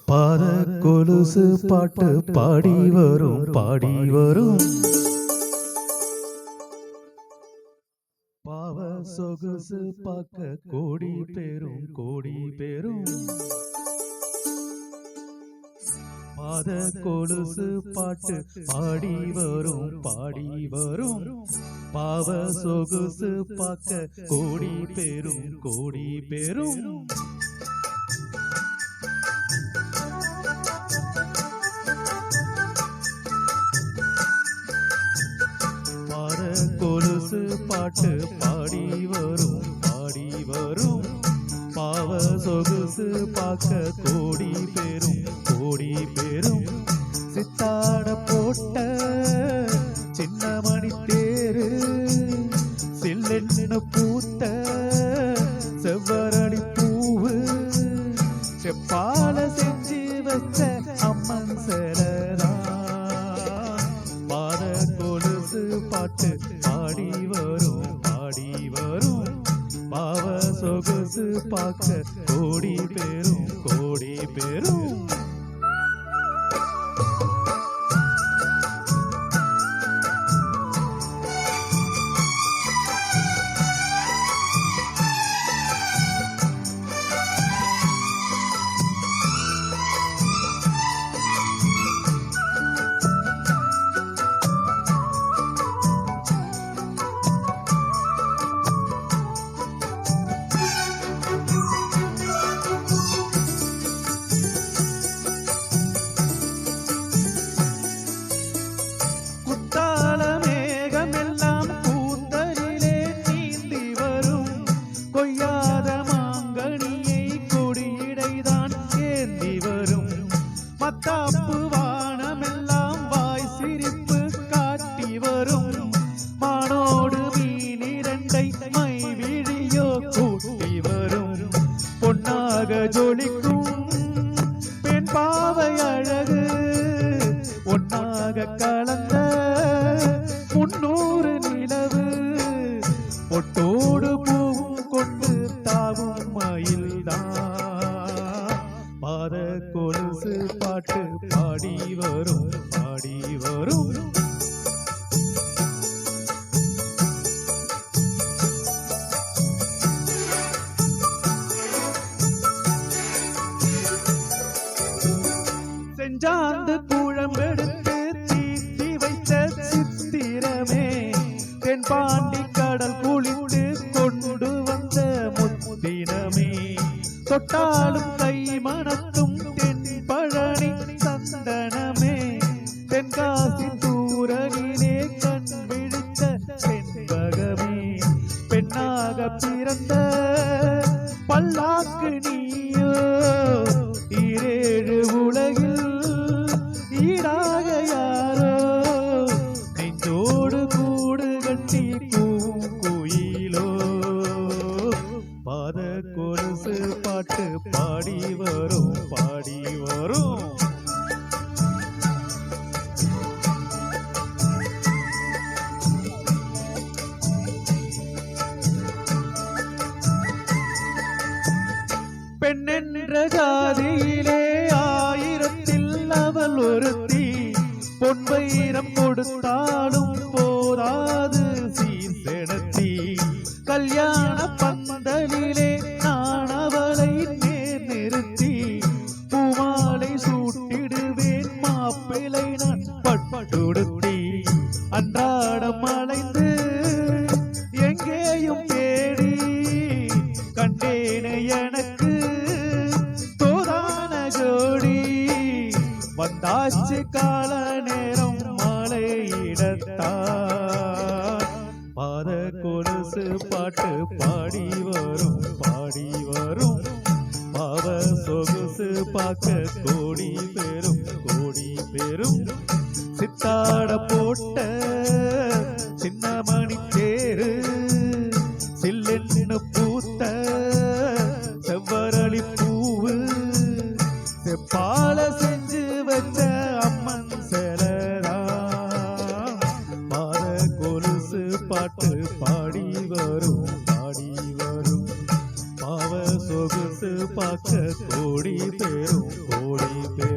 பாத கொலுசு பாட்டு பாடி வரும் பாடி வரும். பாவ சொகுசு பார்க்க கோடி பேரும் கோடி பேரும். பாத கொலுசு பாட்டு பாடி வரும் பாடி வரும். பாவ சொகுசு பார்க்க கோடி பேரும் கோடி பேரும். பாத கொலுசு பாட்டு பாடி வரும் பாடி வரும். பாவ சொகுசு பார்க்க கோடி பேரும் கோடி பேரும். சித்தாட போட்ட சின்ன மணி தேரு, சில்லென்ன பூத்த செவ்வரளி பூவு, செப்பால செஞ்சு வச்ச அம்மன் செலரா. பாத கொலுசு பாட்டு பாடி வரும் பாடி வரும். பாவ சொகுசு பார்க்க கோடி பேரும் கோடி பேரும். மத்தாப்பு வானமெல்லாம் வாய் சிரிப்பு காட்டி வரும். மானோடு மீனிரண்டை மை விழியோ கூட்டி வரும். பொன்னாக ஜொலிக்கும் பெண் பாவை அழகு, ஒன்னாக கலந்த 300 நிலவு. பொட்டோடு பூவும் கொண்டு தாவும் மயில்தான். பாத கொலுசு பாட்டு பாடி வரும் பாடி வரும். செஞ்சாந்து குழம்பெடுத்து தீட்டி வைத்த சித்திரமே, தென்பாண்டி கடல் குளித்து கொண்டு வந்த முத்தினமே. தொட்டாலும் கை மணக்கும் தென் பழனி சந்தனமே, தென்காசி தூரனிலே கண் விழித்த பெண்பகமே. பெண்ணாக பிறந்த பல்லாக்கு நீயோ, 7 உலகில் ஈடாக யாரோ. நெஞ்சோடு கூடு கட்டி பூவும் கோயிலோ. பாத கொலுசு பாட்டு பாடி வரும் பாடி வரும். பெண்ணென்ற ஜாதியிலே 1000ல் அவள் ஒருத்தி. பொன் வைரம் கொடுத்தாலும் போதாது சீர்செனத்தி. கல்யாண பந்தலிலே நான் அவளை நேர் நிறுத்தி. பூமாலை சூட்டிடுவேன் மாப்பிளை நான் பட்டுடுத்தி. அன்றாடம் அலைந்து எங்கேயும் தேடி கண்டேனே எனக்கு தோதான ஜோடி. வந்தாச்சு கால நேரம் மாலையிடத்தான். பாத கொலுசு பாட்டு பாடி வரும் பாடி வரும். பாவ சொகுசு பார்க்க கோடி பேரும் கோடி பேரும். சித்தாட போட்ட சின்ன மணி தேரு, சில்லென்ன பூத்த செவ்வரளி பூவு, செப்பால செஞ்சு வச்ச அம்மன் செலரா. பாத கொலுசு பாட்டு பாடி வரும் பாடி வரும். பாவ சொகுசு பார்க்க கோடி பேரும் கோடி பேரும்